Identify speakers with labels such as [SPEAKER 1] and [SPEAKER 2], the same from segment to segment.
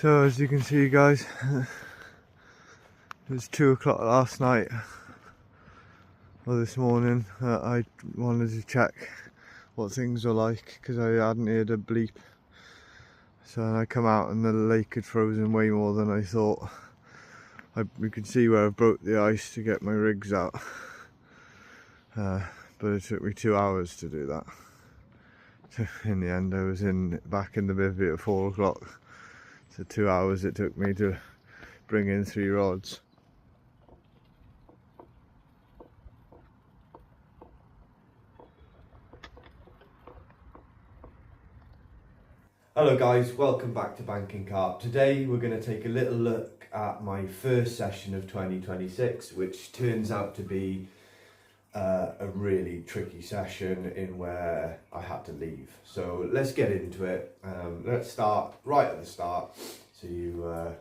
[SPEAKER 1] So as you can see guys, it was 2 o'clock last night or this morning. I wanted to check what things were like because I hadn't heard a bleep. So I come out and the lake had frozen way more than I thought. We could see where I broke the ice to get my rigs out, but it took me 2 hours to do that. In the end I was back in the bivvy at 4 o'clock. So 2 hours it took me to bring in 3 rods. Hello guys, welcome back to Banking Carp. Today we're going to take a little look at my first session of 2026, which turns out to be a really tricky session in where I had to leave. So let's get into it. Let's start right at the start so you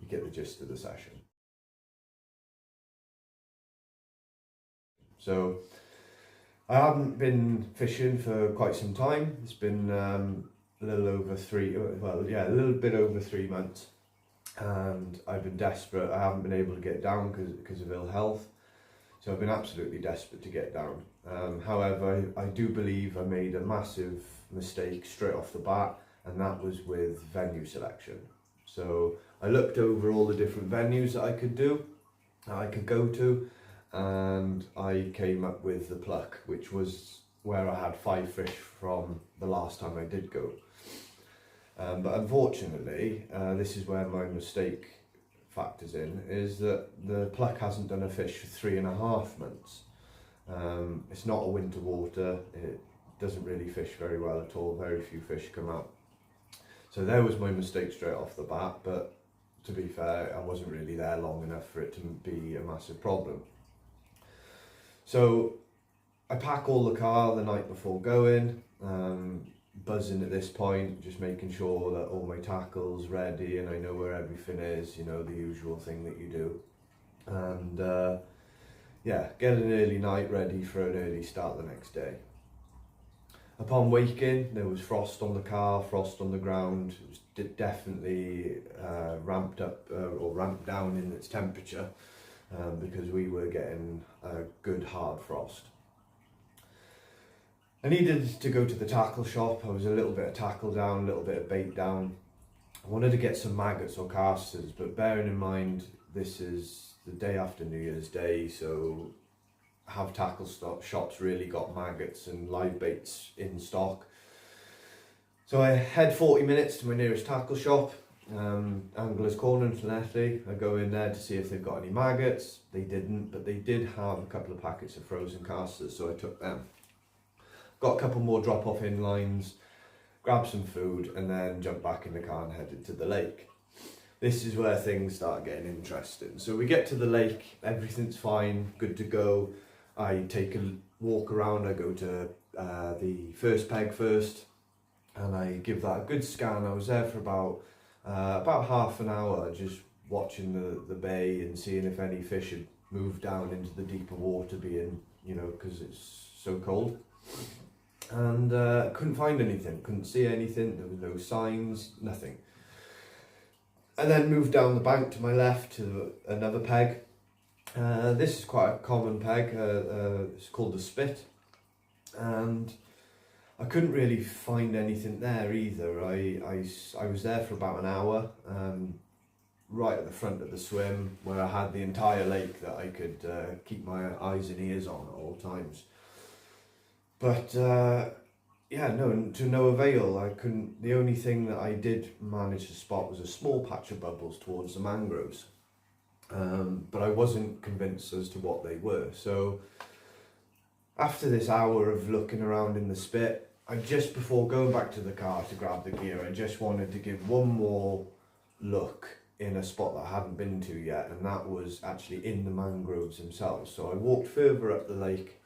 [SPEAKER 1] get the gist of the session. So I haven't been fishing for quite some time. It's been a little bit over 3 months, and I've been desperate. I haven't been able to get down because of ill health. So I've been absolutely desperate to get down. However, I do believe I made a massive mistake straight off the bat, and that was with venue selection. So I looked over all the different venues that I could go to, and I came up with the Pluck, which was where I had 5 fish from the last time I did go. But unfortunately, this is where my mistake factors in, is that the Pluck hasn't done a fish for 3.5 months. It's not a winter water, it doesn't really fish very well at all, very few fish come out. So there was my mistake straight off the bat, but to be fair, I wasn't really there long enough for it to be a massive problem. So I pack all the car the night before going, buzzing at this point, just making sure that all my tackle's ready and I know where everything is, you know, the usual thing that you do. And yeah, get an early night ready for an early start the next day. Upon waking, there was frost on the car, frost on the ground. It was definitely ramped up or ramped down in its temperature because we were getting a good hard frost. I needed to go to the tackle shop. I was a little bit of tackle down, a little bit of bait down. I wanted to get some maggots or casters, but bearing in mind this is the day after New Year's Day, so have tackle shops really got maggots and live baits in stock? So I head 40 minutes to my nearest tackle shop, Angler's Corner in Llanelli. I go in there to see if they've got any maggots. They didn't, but they did have a couple of packets of frozen casters, so I took them. Got a couple more drop-off inlines, grabbed some food, and then jumped back in the car and headed to the lake. This is where things start getting interesting. So we get to the lake, everything's fine, good to go. I take a walk around, I go to the first peg first, and I give that a good scan. I was there for about half an hour, just watching the bay and seeing if any fish had moved down into the deeper water, being, you know, because it's so cold. And couldn't find anything, couldn't see anything, there was no signs, nothing. And then moved down the bank to my left to another peg. This is quite a common peg, it's called the Spit, and I couldn't really find anything there either. I was there for about an hour, right at the front of the swim, where I had the entire lake that I could keep my eyes and ears on at all times. But yeah, to no avail. I couldn't. The only thing that I did manage to spot was a small patch of bubbles towards the mangroves, but I wasn't convinced as to what they were. So after this hour of looking around in the Spit, just before going back to the car to grab the gear, I just wanted to give one more look in a spot that I hadn't been to yet, and that was actually in the mangroves themselves. So I walked further up the lake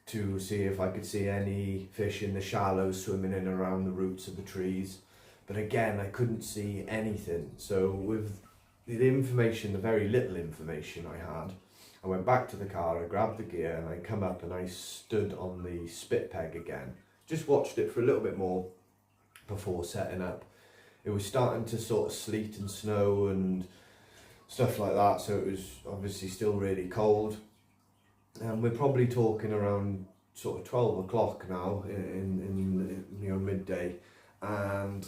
[SPEAKER 1] to see if I could see any fish in the shallows swimming in around the roots of the trees, but again I couldn't see anything. So with the information, the very little information I had, I went back to the car, I grabbed the gear, and I come up and I stood on the Spit peg again. Just watched it for a little bit more before setting up it was starting to sort of sleet and snow and stuff like that, so it was obviously still really cold. And we're probably talking around sort of 12 o'clock now in you know, midday, and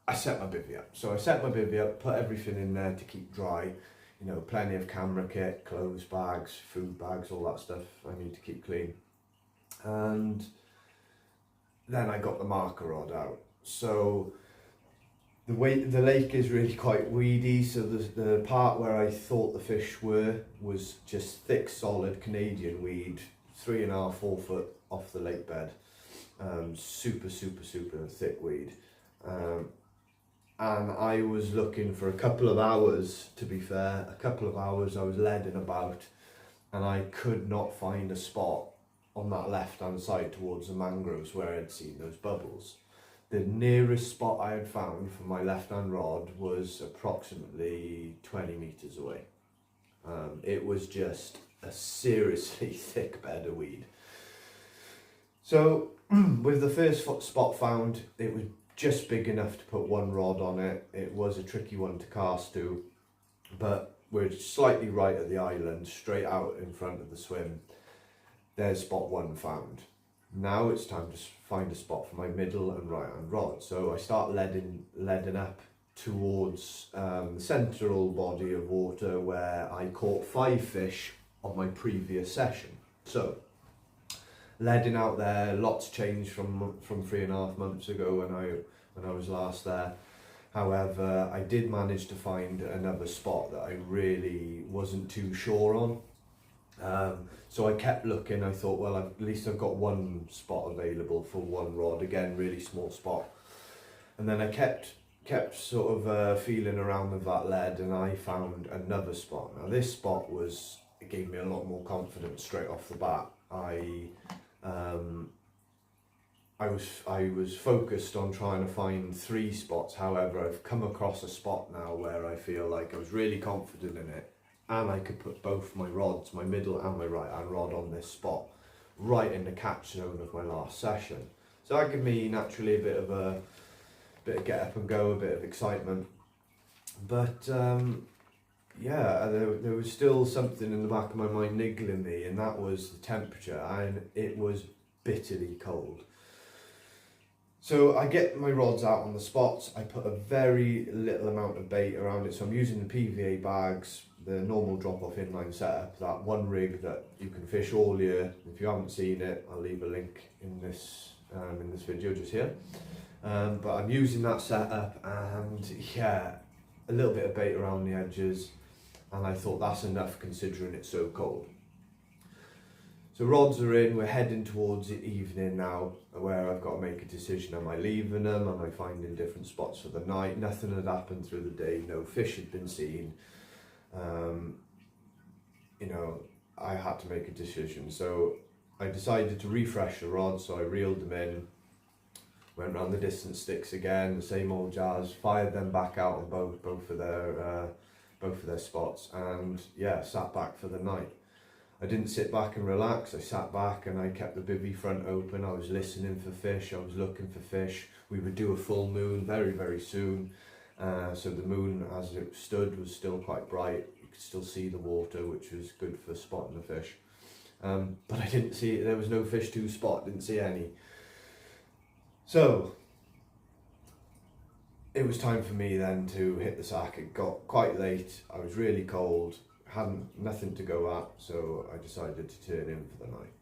[SPEAKER 1] I set my bivvy up. So I set my bivvy up, put everything in there to keep dry, you know, plenty of camera kit, clothes bags, food bags, all that stuff I need to keep clean. And then I got the marker rod out. So the lake is really quite weedy, so the part where I thought the fish were was just thick, solid Canadian weed, 3.5, 4 foot off the lake bed. Super thick weed. And I was looking for a couple of hours, to be fair, a couple of hours I was leading about, and I could not find a spot on that left hand side towards the mangroves where I'd seen those bubbles. The nearest spot I had found for my left hand rod was approximately 20 metres away. It was just a seriously thick bed of weed. So with the first spot found, it was just big enough to put one rod on it. It was a tricky one to cast to, but we're slightly right at the island, straight out in front of the swim. There's spot one found. Now it's time to find a spot for my middle and right hand rod. So I start leading up towards the central body of water where I caught 5 fish on my previous session. So leading out there, lots changed from 3.5 months ago when I was last there. However, I did manage to find another spot that I really wasn't too sure on. So I kept looking. I thought, well, at least I've got one spot available for one rod. Again, really small spot. And then I kept sort of feeling around with that lead, and I found another spot. Now this spot it gave me a lot more confidence straight off the bat. I was focused on trying to find 3 spots. However, I've come across a spot now where I feel like I was really confident in it, and I could put both my rods, my middle and my right hand rod, on this spot, right in the catch zone of my last session. So that gave me naturally a bit of get up and go, a bit of excitement. But yeah, there was still something in the back of my mind niggling me, and that was the temperature, and it was bitterly cold. So I get my rods out on the spots. I put a very little amount of bait around it. So I'm using the PVA bags, the normal drop-off inline setup, that one rig that you can fish all year. If you haven't seen it, I'll leave a link in this video just here. But I'm using that setup, and yeah, a little bit of bait around the edges, and I thought that's enough considering it's so cold. So rods are in, we're heading towards the evening now, where I've got to make a decision. Am I leaving them? Am I finding different spots for the night? Nothing had happened through the day, no fish had been seen. You know, I had to make a decision. So I decided to refresh the rods, so I reeled them in, went round the distance sticks again, the same old jazz, fired them back out on both of their spots, and yeah, sat back for the night. I didn't sit back and relax. I sat back and I kept the bivvy front open. I was listening for fish. I was looking for fish. We would do a full moon very soon. So the moon, as it stood, was still quite bright. You could still see the water, which was good for spotting the fish. But I didn't see, there was no fish to spot, didn't see any. So it was time for me then to hit the sack. It got quite late. I was really cold. Nothing to go at, so I decided to turn in for the night.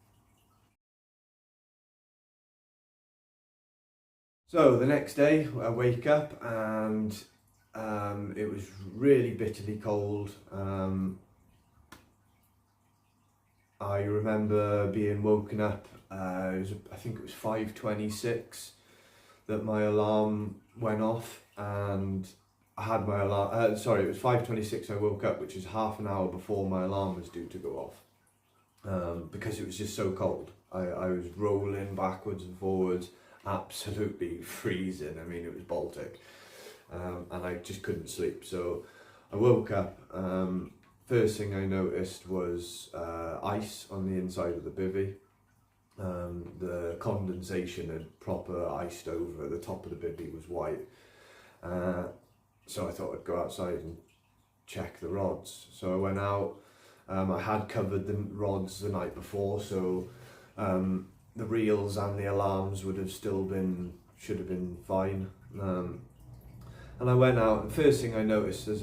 [SPEAKER 1] So the next day I wake up and it was really bitterly cold. I remember being woken up, I think it was 5:26 that my alarm went off, and I had my alarm, sorry, it was 5:26 I woke up, which is half an hour before my alarm was due to go off, because it was just so cold. I was rolling backwards and forwards, absolutely freezing. I mean, it was Baltic, and I just couldn't sleep. So I woke up, first thing I noticed was ice on the inside of the bivvy. The condensation had proper iced over, the top of the bivvy was white. So I thought I'd go outside and check the rods. So I went out. I had covered the rods the night before, so the reels and the alarms should have been fine. And I went out, and first thing I noticed is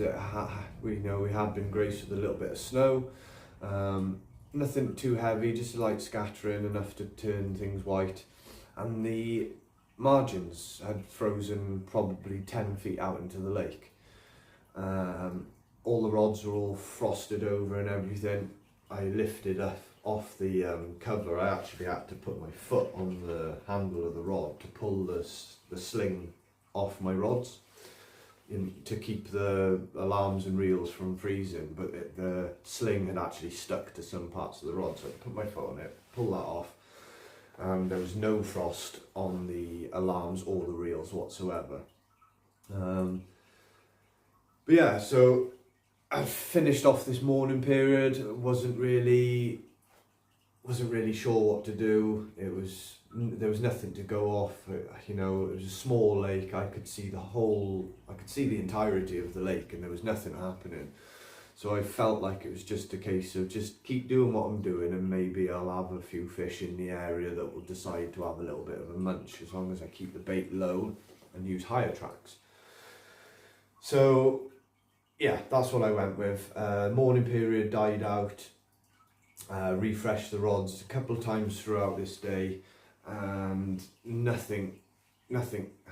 [SPEAKER 1] we had been graced with a little bit of snow. Nothing too heavy, just a light scattering, enough to turn things white. And the margins had frozen probably 10 feet out into the lake. All the rods were all frosted over and everything. I lifted off the cover. I actually had to put my foot on the handle of the rod to pull the sling off my rods to keep the alarms and reels from freezing, but the sling had actually stuck to some parts of the rod, so I put my foot on it, pull that off, and there was no frost on the alarms or the reels whatsoever. But yeah, so I finished off this morning period. wasn't really sure what to do. There was nothing to go off. It was a small lake. I could see the entirety of the lake, and there was nothing happening. So I felt like it was just a case of just keep doing what I'm doing, and maybe I'll have a few fish in the area that will decide to have a little bit of a munch, as long as I keep the bait low and use higher tracks. So yeah, that's what I went with. Morning period died out. Refreshed the rods a couple of times throughout this day, and nothing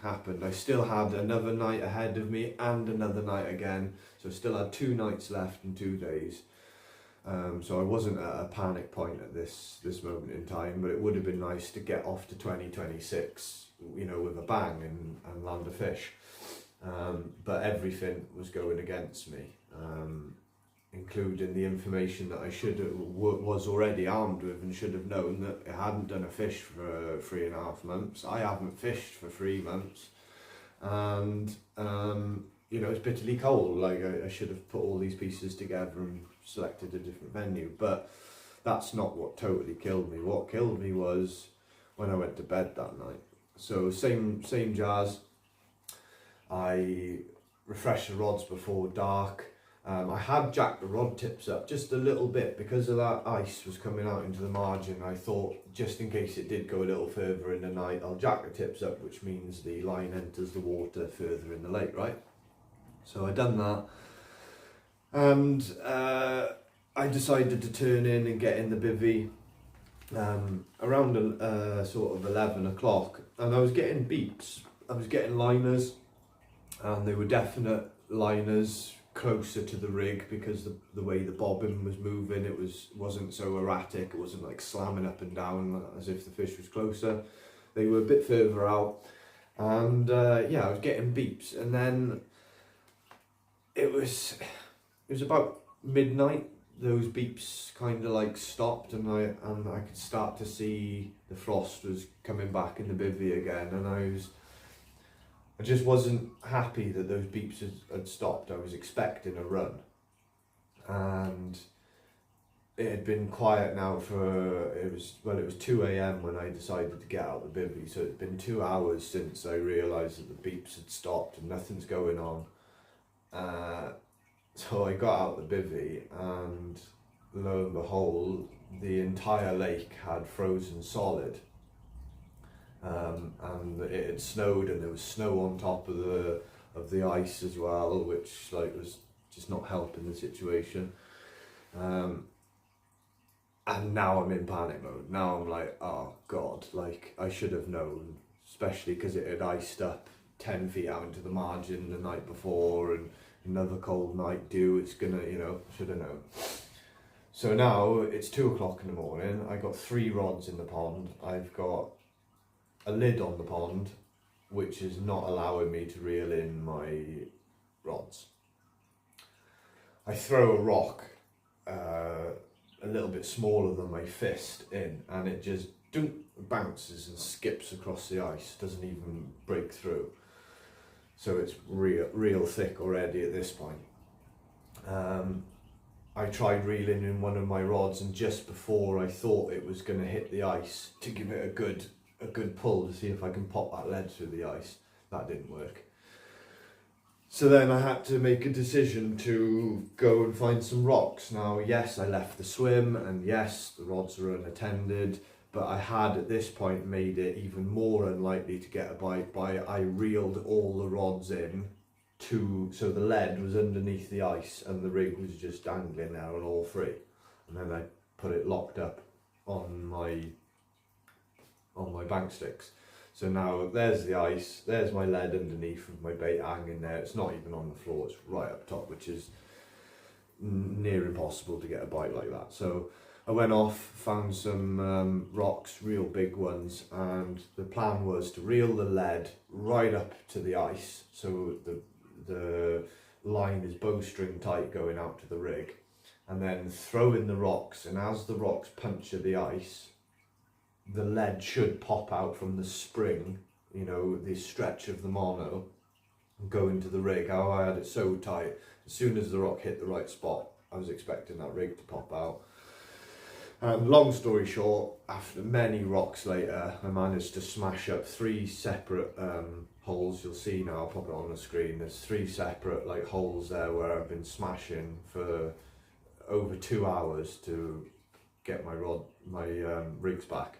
[SPEAKER 1] happened. I still had another night ahead of me and another night again, so I still had 2 nights left in 2 days. So I wasn't at a panic point at this moment in time, but it would have been nice to get off to 2026, with a bang and land a fish. But everything was going against me, including the information that I was already armed with and should have known, that I hadn't done a fish for 3.5 months. I haven't fished for 3 months, and it's bitterly cold. Like I should have put all these pieces together and selected a different venue, but that's not what totally killed me. What killed me was when I went to bed that night. So same jazz. I refreshed the rods before dark. I had jacked the rod tips up just a little bit because of that ice was coming out into the margin. I thought, just in case it did go a little further in the night, I'll jack the tips up, which means the line enters the water further in the lake, right? So I done that, and I decided to turn in and get in the bivvy around sort of 11 o'clock, and I was getting beeps. I was getting liners, and they were definite liners closer to the rig, because the way the bobbin was moving, it wasn't so erratic. It wasn't like slamming up and down as if the fish was closer. They were a bit further out, and I was getting beeps, and then it was about midnight. Those beeps kind of like stopped, and I could start to see the frost was coming back in the bivvy again, and I just wasn't happy that those beeps had stopped. I was expecting a run, and it had been quiet now it was 2 a.m. when I decided to get out the bivvy, so it'd been 2 hours since I realised that the beeps had stopped and nothing's going on. So I got out the bivvy, and lo and behold, the entire lake had frozen solid. And it had snowed, and there was snow on top of the ice as well, which was just not helping the situation. And now I'm in panic mode. Now I'm like, oh God, I should have known, especially because it had iced up 10 feet out into the margin the night before, and another cold night due. It's gonna, should have known. So now it's 2 o'clock in the morning. I got 3 rods in the pond. I've got a lid on the pond, which is not allowing me to reel in my rods. I throw a rock a little bit smaller than my fist in, and it just bounces and skips across the ice, doesn't even break through. So it's real thick already at this point. I tried reeling in one of my rods, and just before I thought it was going to hit the ice, to give it a good pull to see if I can pop that lead through the ice, that didn't work. So then I had to make a decision to go and find some rocks. Now, yes, I left the swim, and yes, the rods are unattended, but I had at this point made it even more unlikely to get a bite by I reeled all the rods in so the lead was underneath the ice and the rig was just dangling there on all three. And then I put it locked up on my bank sticks. So now there's the ice, there's my lead underneath with my bait hanging there. It's not even on the floor, it's right up top, which is near impossible to get a bite like that. So I went off, found some rocks, real big ones, and the plan was to reel the lead right up to the ice, so the line is bowstring tight going out to the rig, and then throw in the rocks, and as the rocks puncture the ice, the lead should pop out from the spring, you know, the stretch of the mono, and go into the rig. Oh, I had it so tight, as soon as the rock hit the right spot, I was expecting that rig to pop out. Long story short, after many rocks later, I managed to smash up 3 separate holes. You'll see now, I'll pop it on the screen. There's 3 separate like holes there where I've been smashing for over 2 hours to get my rigs back.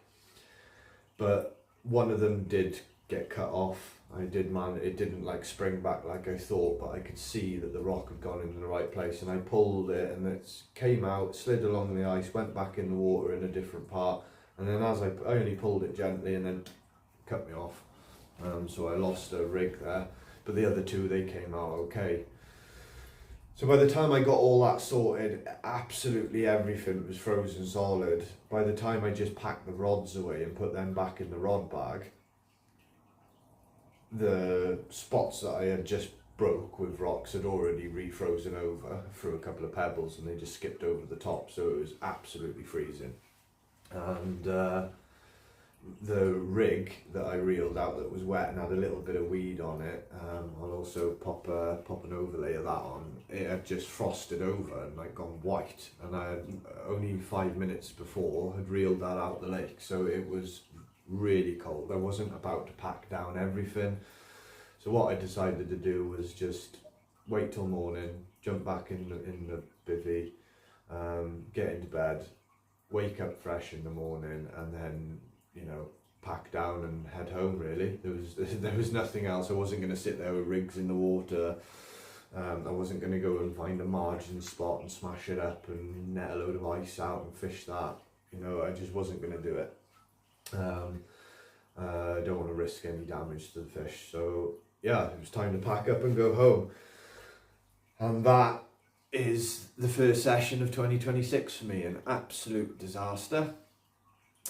[SPEAKER 1] But one of them did get cut off. It didn't like spring back like I thought, but I could see that the rock had gone in the right place, and I pulled it and it came out, slid along the ice, went back in the water in a different part, and then as I only pulled it gently and then cut me off. So I lost a rig there, but the other 2, they came out okay. So by the time I got all that sorted, absolutely everything was frozen solid. By the time I just packed the rods away and put them back in the rod bag, the spots that I had just broke with rocks had already refrozen over through a couple of pebbles, and they just skipped over the top, so it was absolutely freezing. And the rig that I reeled out that was wet and had a little bit of weed on it, I'll also pop an overlay of that on. It had just frosted over and like gone white, and I had only 5 minutes before had reeled that out the lake, so it was really cold. I wasn't about to pack down everything, so what I decided to do was just wait till morning, jump back in the bivvy, get into bed, wake up fresh in the morning, and then, you know, pack down and head home. Really, there was nothing else. I wasn't going to sit there with rigs in the water. I wasn't going to go and find a margin spot and smash it up and net a load of ice out and fish that. You know, I just wasn't going to do it. I don't want to risk any damage to the fish. So yeah, it was time to pack up and go home. And that is the first session of 2026 for me, an absolute disaster.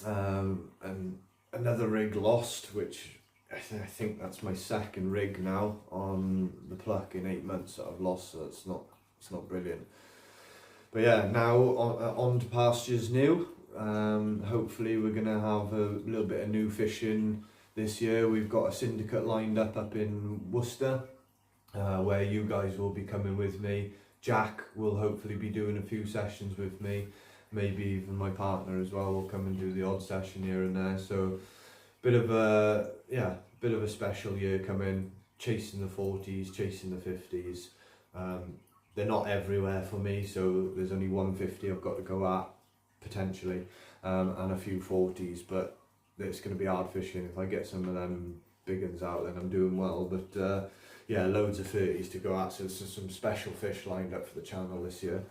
[SPEAKER 1] And another rig lost, which I think that's my second rig now on the pluck in 8 months that I've lost, so it's not brilliant. But yeah, now on to pastures new. Hopefully we're gonna have a little bit of new fishing this year. We've got a syndicate lined up in Worcester, where you guys will be coming with me. Jack will hopefully be doing a few sessions with me. Maybe even my partner as well will come and do the odd session here and there. So bit of a special year coming, chasing the 40s, chasing the 50s. They're not everywhere for me, so there's only 150 I've got to go at potentially, and a few 40s, but it's going to be hard fishing. If I get some of them big ones out, then I'm doing well. But yeah, loads of 30s to go at, so there's some special fish lined up for the channel this year.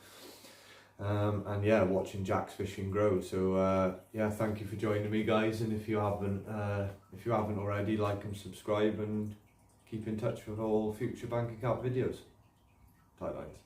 [SPEAKER 1] And yeah, watching Jack's fishing grow. So yeah, thank you for joining me, guys, and if you haven't already, like and subscribe, and keep in touch with all future bank account videos. Tight lines.